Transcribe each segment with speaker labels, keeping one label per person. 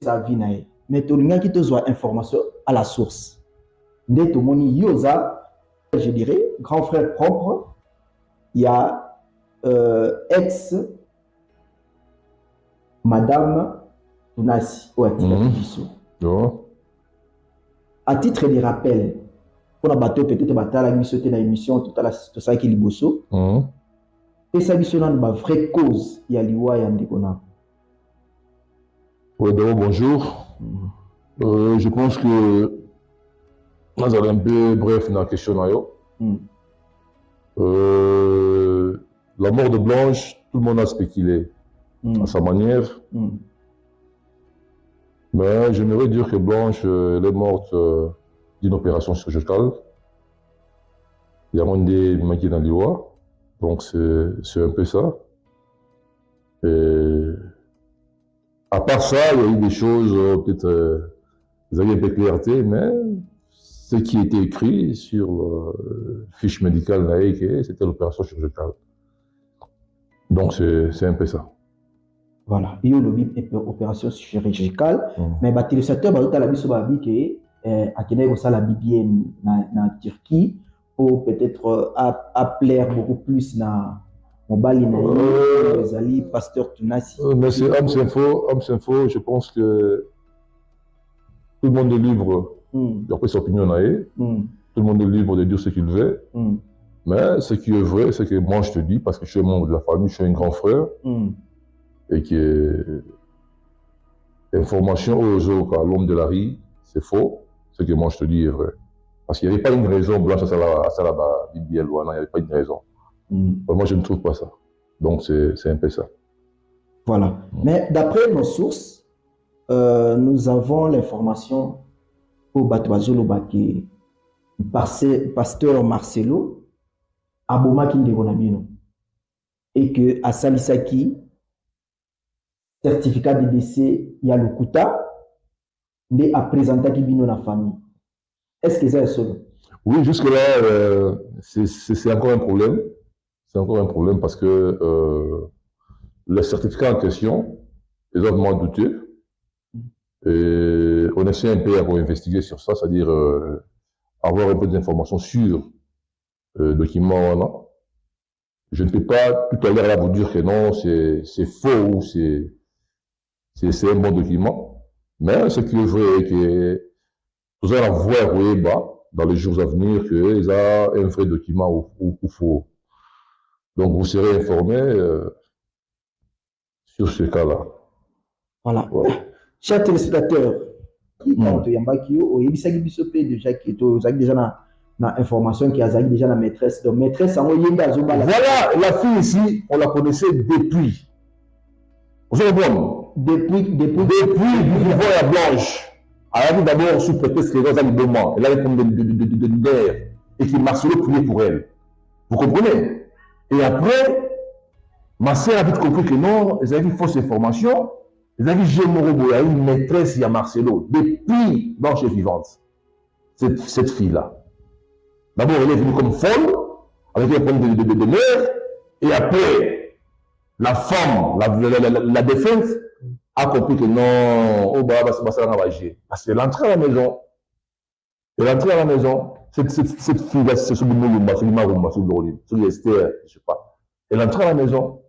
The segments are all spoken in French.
Speaker 1: sa vie nae. Mais tout le monde qui te soit information à la source. Dès tout le monde yosa, je dirais, grand frère propre, il y a ex Madame Tunasi ou à titre de rappel, pour la bateau peut-être bataille la sauter dans l'émission tout ça qui est liboso. Et ça mission dans ma vraie cause, il y a liwa et andekona.
Speaker 2: Oui, d'abord bonjour. Je pense que nous allons un peu bref dans la question. La mort de Blanche, tout le monde a spéculé à sa manière. Mais j'aimerais dire que Blanche, elle est morte d'une opération chirurgicale. Il y a un des maquis dans l'Iwa. Donc c'est un peu ça. Et à part ça, il y a eu des choses, peut-être, vous avez un peu de clarté, mais ce qui était écrit sur fiche médicale, c'était l'opération chirurgicale. Donc c'est un peu ça.
Speaker 1: Voilà, il y a eu l'opération chirurgicale, mais les téléspectateurs, ils ont dit que la Bible en Turquie, pour peut-être appeler beaucoup plus dans Mobali Naï, Pasteur Tunasi.
Speaker 2: Mais c'est Ams Info, je pense que tout le monde est libre d'après son opinion. Tout le monde est libre de dire ce qu'il veut. Mais ce qui est vrai, c'est que moi je te dis, parce que je suis membre de la famille, je suis un grand frère, et que l'information aux autres à l'homme de la rue, c'est faux. Ce que moi je te dis est vrai. Parce qu'il n'y avait pas une raison blanche à ça là-bas, il n'y avait pas une raison. Moi, je ne trouve pas ça. Donc, c'est un peu ça.
Speaker 1: Voilà. Mais d'après nos sources, nous avons l'information au Batoazolo Baki, pasteur Marcelo, Aboma Kindegonabino, et que à Salisaki, certificat de décès, il y a le Kuta, mais à présenter Kibino la famille. Est-ce que c'est ça?
Speaker 2: Oui, jusque-là, c'est encore un problème. C'est encore un problème parce que le certificat en question est vraiment douteux. Et on essaie un peu à investiguer sur ça, c'est-à-dire avoir un peu d'informations sur le document. Je ne peux pas tout à l'heure là vous dire que non, c'est faux ou c'est un bon document. Mais ce qui est vrai est que vous allez voir dans les jours à venir qu'il y a un vrai document ou faux. Donc vous serez informé sur ce cas-là.
Speaker 1: Voilà. Ouais. Chers téléspectateurs, déjà qui est déjà dans information qui a déjà la maîtresse. Donc maîtresse,
Speaker 2: voilà, la fille ici, on la connaissait depuis. Vous avez bon? Depuis la Blanche. Elle a dit d'abord sous prétexte qu'elle a eu des moments, elle avait comme de guerre et qui Marcelo priait pour elle. Vous comprenez? Et après, ma sœur a vite compris que non, elle avait une fausse information. Elle avait dit il y a une maîtresse, il y a Marcelo, depuis Blanche est vivante. Cette fille-là. D'abord, elle est venue comme folle, avec un problème de mère, et après, la femme, la défunte, a compris que non, parce qu'elle est entrée à la maison. Elle est entrée à la maison. Cette fille-là, c'est sur le Moulumba, sur le Marumba, sur le sur l'Esther, je ne sais pas. Elle est entrée à la maison.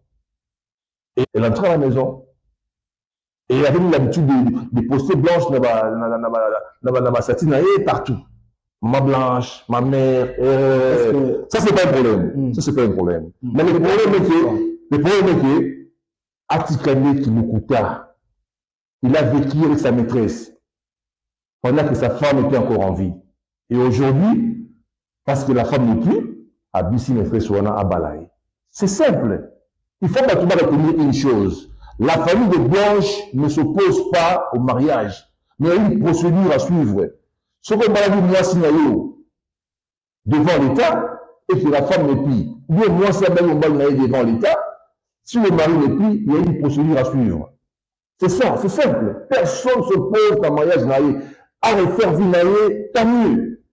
Speaker 2: Et elle est entrée à la maison. Et elle avait eu l'habitude de poster Blanche dans ma satine partout. Ma Blanche, ma mère. Ça, c'est pas un problème. Ça, c'est pas un problème. Mais le problème est que, Atikane qui nous coûta, il a vécu avec sa maîtresse pendant que sa femme était encore en vie. Et aujourd'hui, parce que la femme n'est plus, Abissi maîtresse Ouana à Balaï. C'est simple. Il faut pas tout retenir une chose. La famille de Blanche ne s'oppose pas au mariage, mais il y a une procédure à suivre. Ce qu'on m'a dit, moi, signalé devant l'État, et que la femme n'est plus. Moi, c'est devant l'État. Si le mari n'est plus, il y a une procédure à suivre. C'est ça, c'est simple. Personne ne s'oppose à un mariage naïe. À refaire vie naïe, tant mieux.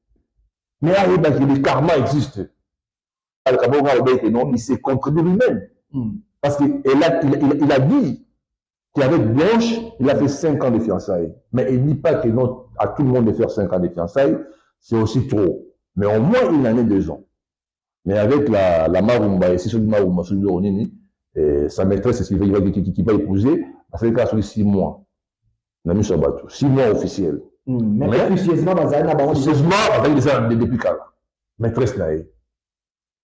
Speaker 2: Mais à que le karma existe. Il s'est contredit lui-même. Parce qu'il a dit qu'avec Blanche, il a fait 5 ans de fiançailles. Mais il ne dit pas que non, à tout le monde de faire 5 ans de fiançailles, c'est aussi trop. Mais au moins une année, 2 ans. Mais avec la Marumba, et c'est celui de Marumba, celui de Ronini, sa maîtresse qui va épouser, ça fait qu'à 6 mois. On a mis sur bateau. 6 mois officiels.
Speaker 1: Mais officieusement,
Speaker 2: depuis quand? Maîtresse naïe.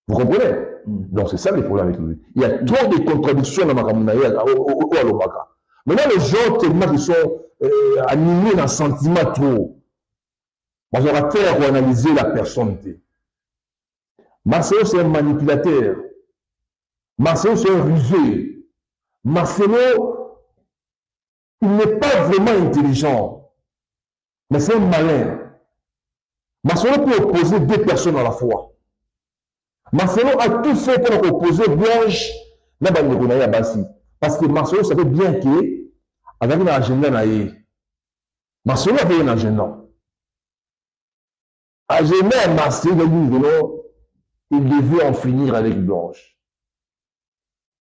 Speaker 2: Vous comprenez? Donc c'est ça le problème avec lui. Il y a trop de contradictions dans Makamunaï au Alobaka. Maintenant, les gens tellement qui sont animés d'un sentiment trop. On va faire pour analyser la personnalité. Marcelo, c'est un manipulateur. Marcelo, c'est un rusé. Marcelo, il n'est pas vraiment intelligent, mais c'est un malin. Marcelo peut opposer 2 personnes à la fois. Marcelo a tout fait pour opposer Blanche à Bassi. Parce que Marcelo savait bien qu'il avait un agenda. Marcelo avait un agenda. Agenda Marcelo, il devait en finir avec Blanche.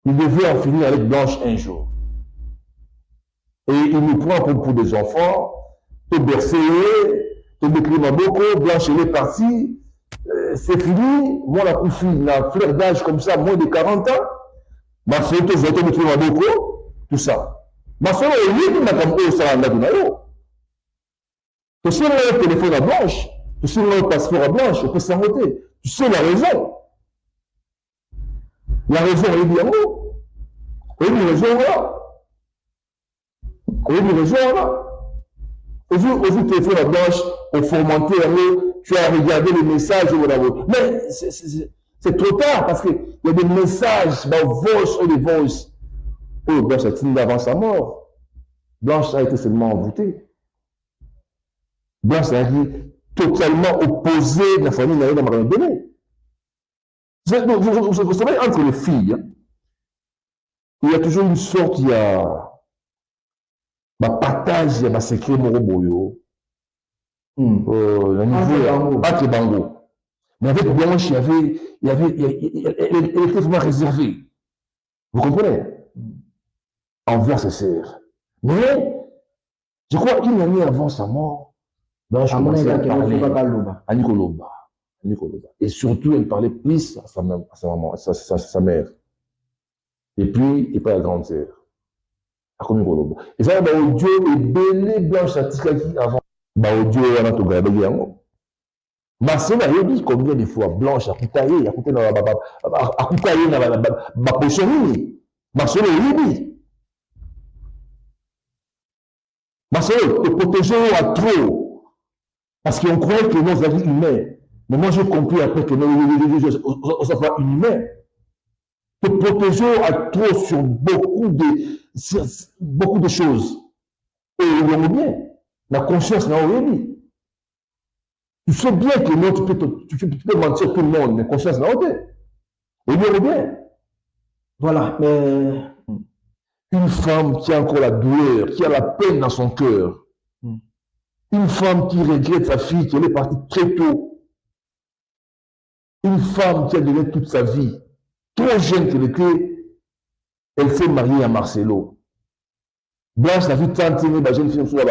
Speaker 2: Il devait en finir avec Blanche un jour. Et il nous prend pour des enfants, tout bercé, tout décliné beaucoup, Blanche elle est partie. C'est fini, moi la couche la fleur d'âge comme ça, moins de 40 ans, ma soeur te vote de beaucoup, tout ça. Ma soeur est libre, mais comme eux, ça l'a donné. Tu sais le téléphone à Blanche, tu sais le passeport à Blanche, on peut s'en voter. Tu sais la raison. La raison est bien où? Oui, la raison là. Oui, la raison là. Au téléphone à Blanche, au formaté, tu as regardé les messages, mais c'est trop tard parce qu'il y a des messages, voice ou des voice. Oh, Blanche a tenu avant sa mort. Blanche a été seulement envoûtée. Blanche a été totalement opposée de la famille naïve dans ma donné. Vous savez, entre les filles, il y a toujours une sorte, il y a partage, il y a un secret moroboyo. Entre Bango. Mais avec Blanche, elle était vraiment réservée. Vous comprenez? Envers ses sœurs. Mais, je crois qu'une année avant sa mort, Blanche commençait à parler à Nicoloba. Et surtout, elle parlait plus à sa maman, à sa mère. Et puis, il parlait à la grande sœur. À Nicoloba. Et ça, audio est belé Blanche à Tikaki avant. Audio, on a tout gardé. Marcelo a dit combien de fois Blanche a coupé dans la position. Marcelo a dit. Marcelo, te protéger à trop. Parce qu'on croyait que nous avions humains. Mais moi, j'ai compris après que nous sommes inhumains. Te protéger à trop sur beaucoup de choses. Et on est bien. La conscience n'a rien dit. Tu sais bien que non, tu peux mentir tout le monde, mais conscience n'a rien dit. Et on est bien. Voilà, mais une femme qui a encore la douleur, qui a la peine dans son cœur, une femme qui regrette sa fille, qui est partie très tôt, une femme qui a donné toute sa vie, trop jeune qu'elle était, elle s'est mariée à Marcelo. Blanche n'a vu tant de la jeune fille sur la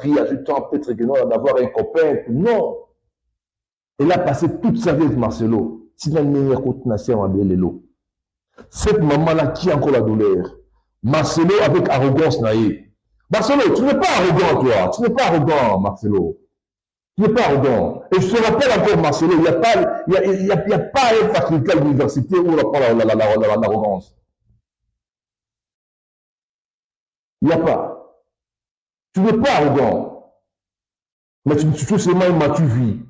Speaker 2: vie, a vu tant peut-être que non, d'avoir un copain. Non. Elle a passé toute sa vie avec Marcelo. Si la meilleure côte nation a bien l'élo. Cette maman-là qui a encore la douleur. Marcelo avec arrogance naïe. Marcelo, tu n'es pas arrogant, toi. Tu n'es pas arrogant, Marcelo. Tu n'es pas arrogant. Et je te rappelle encore, Marcelo, il n'y a pas une faculté à l'université où on apprend l'arrogance. Il n'y a pas. Tu n'es pas arrogant. Mais tu es seulement une mature vie.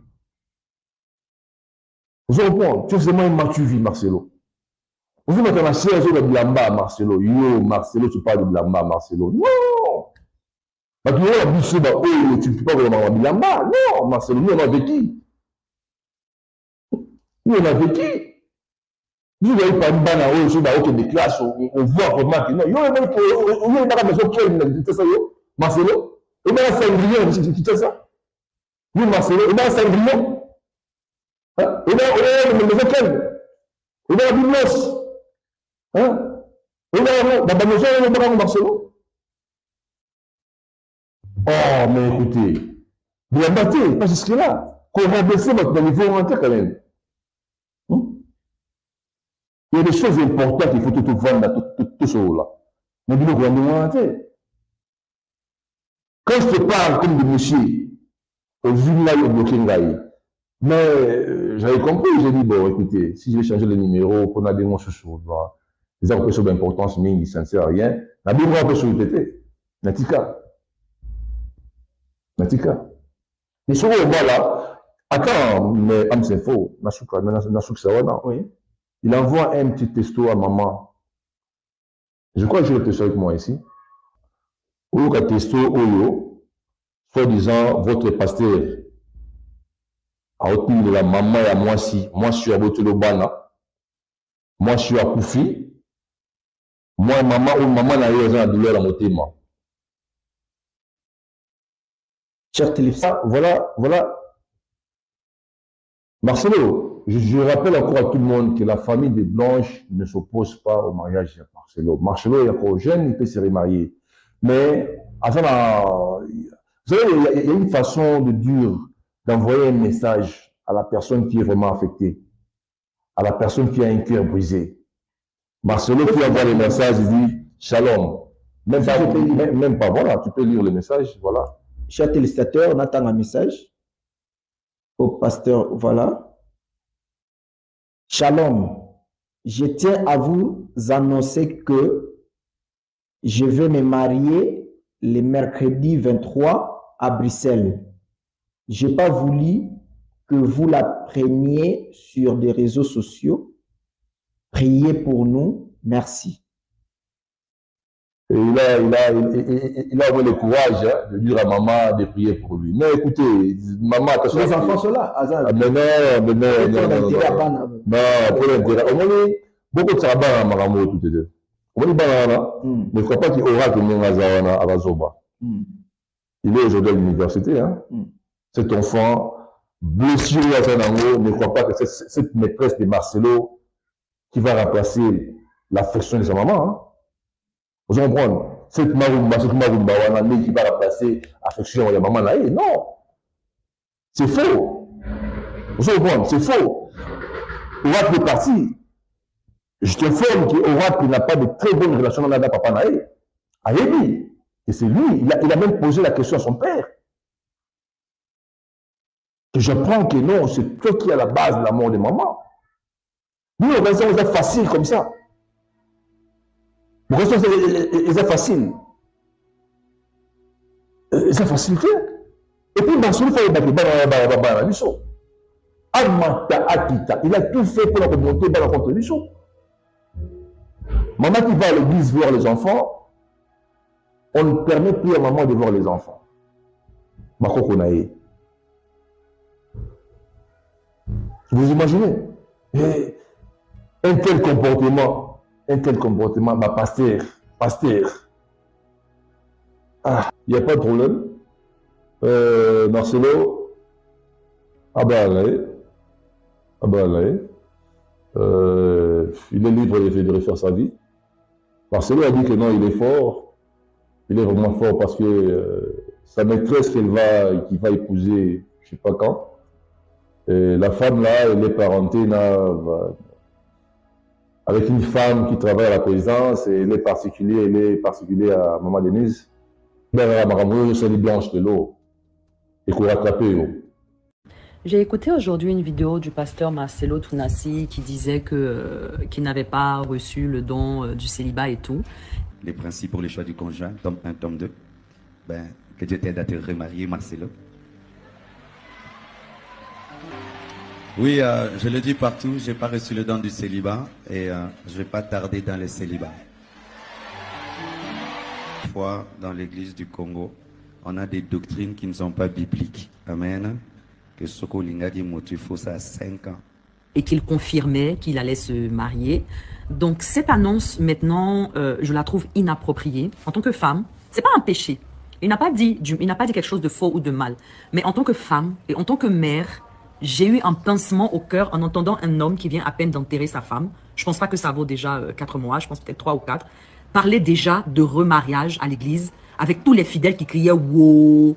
Speaker 2: Vous comprenez? Tu es seulement une mature vie, Marcelo. Vous mettez la chaise de Blamba, Marcelo. Yo, Marcelo, tu parles de Blamba, Marcelo. Non! Tu ne peux pas vraiment Blamba. Non, Marcelo, nous on a vécu. Nous on a vécu. Vous voyez pas une banane au jour des classes, on voit vraiment que non. Il y a une maison qui est ça, Marcelo. Il y a un Saint-Brieuc qui fait ça. Oui, Marcelo, il y a un Saint-Brieuc. Il y a une maison qui il y a un Biblos. Il y a une maison qui Marcelo. Oh, mais écoutez, bien battu, pas jusque-là. Qu'on va baisser notre niveau rentré quand même. Il y a des choses importantes qu'il faut tout vendre, tout ça là. Mais dis-nous qu'on va rentré. Quand je te parle comme de monsieur, au Zula, au Bokengaï, mais j'avais compris, j'ai dit, bon, écoutez, si je vais changer le numéro, qu'on a des mots sur les empêcheurs d'importance, mais ça ne sert à rien. La Bible va se répéter. Natika. Natika. Mais sur le bas là, attends, mais c'est faux. Oui. Il envoie un petit texto à maman. Je crois que j'ai le texto avec moi ici. Ou le texto, Oyo, soit disant, votre pasteur, a retenu de la maman et à moi si. Moi, je suis à Botolobana. Moi, je suis à Koufi. Moi, maman ou maman n'a eu la douleur à mon témoin.
Speaker 1: Cher téléphone.
Speaker 2: Voilà. Marcelo, je rappelle encore à tout le monde que la famille des Blanches ne s'oppose pas au mariage de Marcelo. Marcelo est encore jeune, il peut se remarier. Mais, vous savez, il y a une façon de dire, d'envoyer un message à la personne qui est vraiment affectée, à la personne qui a un cœur brisé. Marcelo qui envoie le message, il dit « Shalom ». Même pas, voilà, tu peux lire le message, voilà.
Speaker 1: Cher téléspectateur, on attend un message au pasteur, voilà. Shalom, je tiens à vous annoncer que je vais me marier le mercredi 23 à Bruxelles. Je n'ai pas voulu que vous la preniez sur des réseaux sociaux. Priez pour nous. Merci.
Speaker 2: Et il a eu le courage de dire à maman de prier pour lui. Mais écoutez, maman...
Speaker 1: Les enfants sont là.
Speaker 2: Mais non. Pour l'intérêt. Au moins, beaucoup de sabbats à Maramo, tout est deux. Au moins, mais il ne faut pas qu'il aura que mon Azawana à Razoba. Il est aujourd'hui à l'université. Hein. Cet enfant, blessé à Zanango, ne croit pas que c'est cette maîtresse de Marcelo qui va remplacer l'affection de sa maman. Hein. Vous comprenez? Cette Marumba qui va remplacer l'affection de la maman. Non. C'est faux. Vous comprenez? C'est faux. Ourat est parti. Je t'informe qu'Ourat n'a pas de très bonne relation avec la papa Naé. Ayebi. Et c'est lui. Il a même posé la question à son père. Que j'apprends que non, c'est toi qui es à la base de la mort de maman. Nous, on reste facile comme ça. Pourquoi c'est facile? C'est facile. Et puis, dans ce cas, il a tout fait pour la communauté contre lui. Maman qui va à l'église voir les enfants, on ne permet plus à maman de voir les enfants. Vous imaginez? Un tel comportement, pasteur. Ah, il n'y a pas de problème. Marcelo, il est libre de refaire sa vie. Marcelo a dit que non, il est fort. Il est vraiment fort parce que sa maîtresse qui va épouser, je ne sais pas quand, la femme là, elle est parentée avec une femme qui travaille à la présidence et elle est particulière à Maman Denise. C'est les blanches de l'eau. Et qu'on rattrape.
Speaker 3: J'ai écouté aujourd'hui une vidéo du pasteur Marcelo Tounassi qui disait qu'il n'avait pas reçu le don du célibat et tout.
Speaker 4: Les principes pour le choix du conjoint, tome 1, tome 2. Que Dieu t'aide à te remarier, Marcelo. Oui, je le dis partout, je n'ai pas reçu le don du célibat et je ne vais pas tarder dans le célibat. Fois dans l'église du Congo, on a des doctrines qui ne sont pas bibliques. Amen. Que Soko Linga dit faut ça à 5 ans.
Speaker 3: Et qu'il confirmait qu'il allait se marier. Donc cette annonce, maintenant, je la trouve inappropriée. En tant que femme, c'est pas un péché. Il n'a pas dit quelque chose de faux ou de mal. Mais en tant que femme et en tant que mère, j'ai eu un pincement au cœur en entendant un homme qui vient à peine d'enterrer sa femme. Je pense pas que ça vaut déjà 4 mois, je pense peut-être 3 ou 4. Parler déjà de remariage à l'église, avec tous les fidèles qui criaient « wow ».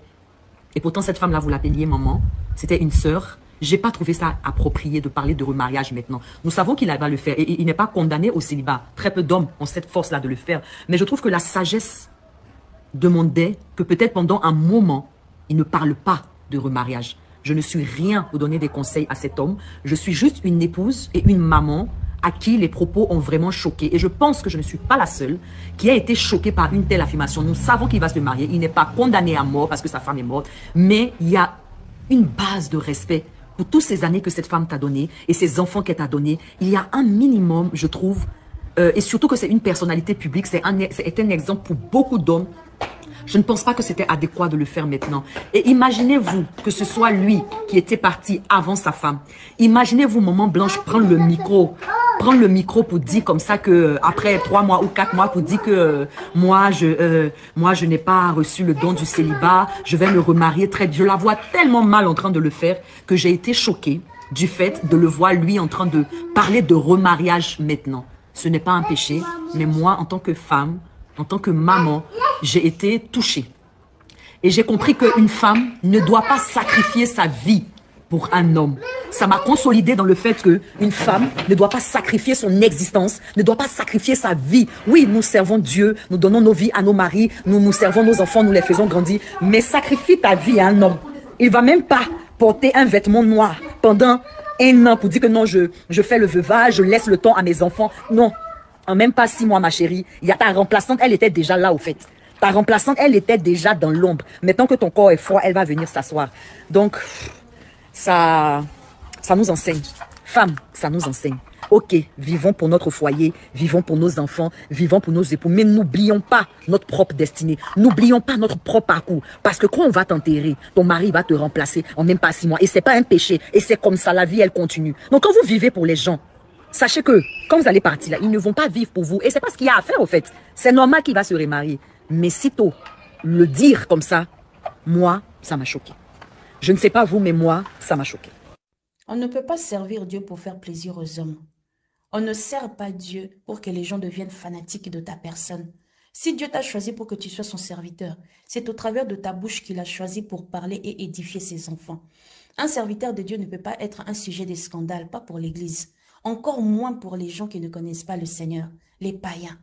Speaker 3: Et pourtant, cette femme-là, vous l'appeliez maman. C'était une sœur. J'ai pas trouvé ça approprié de parler de remariage maintenant. Nous savons qu'il va le faire et il n'est pas condamné au célibat. Très peu d'hommes ont cette force-là de le faire. Mais je trouve que la sagesse demandait que peut-être pendant un moment, il ne parle pas de remariage. Je ne suis rien pour donner des conseils à cet homme. Je suis juste une épouse et une maman à qui les propos ont vraiment choqué. Et je pense que je ne suis pas la seule qui a été choquée par une telle affirmation. Nous savons qu'il va se marier. Il n'est pas condamné à mort parce que sa femme est morte. Mais il y a une base de respect pour toutes ces années que cette femme t'a donné et ces enfants qu'elle t'a donné. Il y a un minimum, je trouve, et surtout que c'est une personnalité publique. C'est un exemple pour beaucoup d'hommes. Je ne pense pas que c'était adéquat de le faire maintenant. Et imaginez-vous que ce soit lui qui était parti avant sa femme. Imaginez-vous Maman Blanche prendre le micro pour dire comme ça que après 3 mois ou 4 mois pour dire que moi je n'ai pas reçu le don du célibat, je vais me remarier très vite. Je la vois tellement mal en train de le faire que j'ai été choquée du fait de le voir lui en train de parler de remariage maintenant. Ce n'est pas un péché, mais moi en tant que femme, en tant que maman, j'ai été touchée. Et j'ai compris qu'une femme ne doit pas sacrifier sa vie pour un homme. Ça m'a consolidée dans le fait qu'une femme ne doit pas sacrifier son existence, ne doit pas sacrifier sa vie. Oui, nous servons Dieu, nous donnons nos vies à nos maris, nous servons nos enfants, nous les faisons grandir. Mais sacrifie ta vie à un homme. Il ne va même pas porter un vêtement noir pendant 1 an pour dire que non, je fais le veuvage, je laisse le temps à mes enfants. Non. En même pas 6 mois, ma chérie. Il y a ta remplaçante, elle était déjà là, au fait. Ta remplaçante, elle était déjà dans l'ombre. Maintenant que ton corps est froid, elle va venir s'asseoir. Donc, ça nous enseigne. Femme, ça nous enseigne. Ok, vivons pour notre foyer, vivons pour nos enfants, vivons pour nos époux. Mais n'oublions pas notre propre destinée. N'oublions pas notre propre parcours. Parce que quand on va t'enterrer, ton mari va te remplacer en même pas 6 mois. Et c'est pas un péché. Et c'est comme ça, la vie, elle continue. Donc, quand vous vivez pour les gens, sachez que, quand vous allez partir là, ils ne vont pas vivre pour vous. Et c'est pas ce qu'il y a à faire, au fait. C'est normal qu'il va se remarier. Mais sitôt, le dire comme ça, moi, ça m'a choqué. Je ne sais pas vous, mais moi, ça m'a choqué.
Speaker 5: On ne peut pas servir Dieu pour faire plaisir aux hommes. On ne sert pas Dieu pour que les gens deviennent fanatiques de ta personne. Si Dieu t'a choisi pour que tu sois son serviteur, c'est au travers de ta bouche qu'il a choisi pour parler et édifier ses enfants. Un serviteur de Dieu ne peut pas être un sujet de scandale, pas pour l'Église. Encore moins pour les gens qui ne connaissent pas le Seigneur, les païens.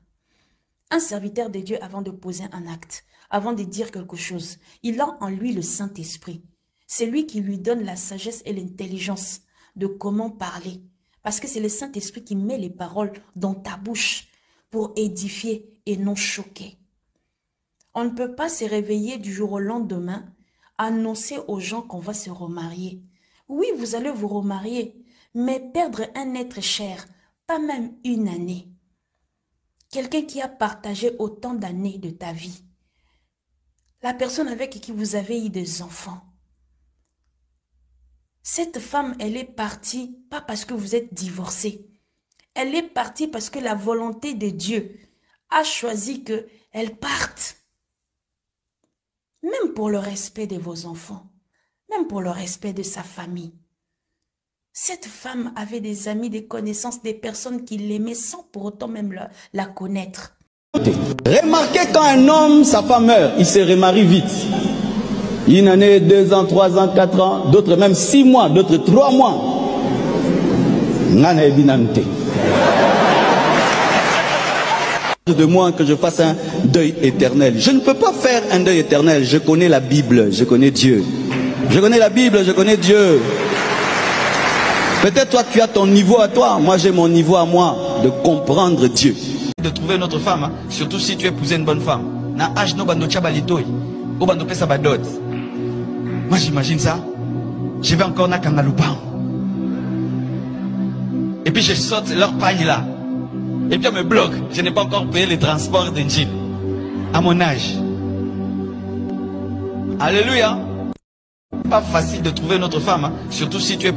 Speaker 5: Un serviteur de Dieu, avant de poser un acte, avant de dire quelque chose, il a en lui le Saint-Esprit. C'est lui qui lui donne la sagesse et l'intelligence de comment parler. Parce que c'est le Saint-Esprit qui met les paroles dans ta bouche pour édifier et non choquer. On ne peut pas se réveiller du jour au lendemain, annoncer aux gens qu'on va se remarier. Oui, vous allez vous remarier, mais perdre un être cher, pas même 1 année. Quelqu'un qui a partagé autant d'années de ta vie. La personne avec qui vous avez eu des enfants. Cette femme, elle est partie, pas parce que vous êtes divorcés. Elle est partie parce que la volonté de Dieu a choisi qu'elle parte. Même pour le respect de vos enfants, même pour le respect de sa famille. Cette femme avait des amis, des connaissances, des personnes qui l'aimaient sans pour autant même la connaître.
Speaker 6: Remarquez quand un homme, sa femme meurt, il se remarie vite. 1 année, 2 ans, 3 ans, 4 ans, d'autres même 6 mois, d'autres 3 mois. De moi que je fasse un deuil éternel. Je ne peux pas faire un deuil éternel. Je connais la Bible, je connais Dieu. Je connais la Bible, je connais Dieu. Peut-être toi tu as ton niveau à toi, moi j'ai mon niveau à moi de comprendre Dieu. De trouver une autre femme, hein, surtout si tu épousais une bonne femme. Na âge no bando chabalitoy, ou bando pesa badot. Moi j'imagine ça, je vais encore na kangalupan. Et puis je saute leur paille là. Et puis on me bloque, je n'ai pas encore payé les transports d'Engine. À mon âge. Alléluia. Pas facile de trouver une autre femme, hein, surtout si tu es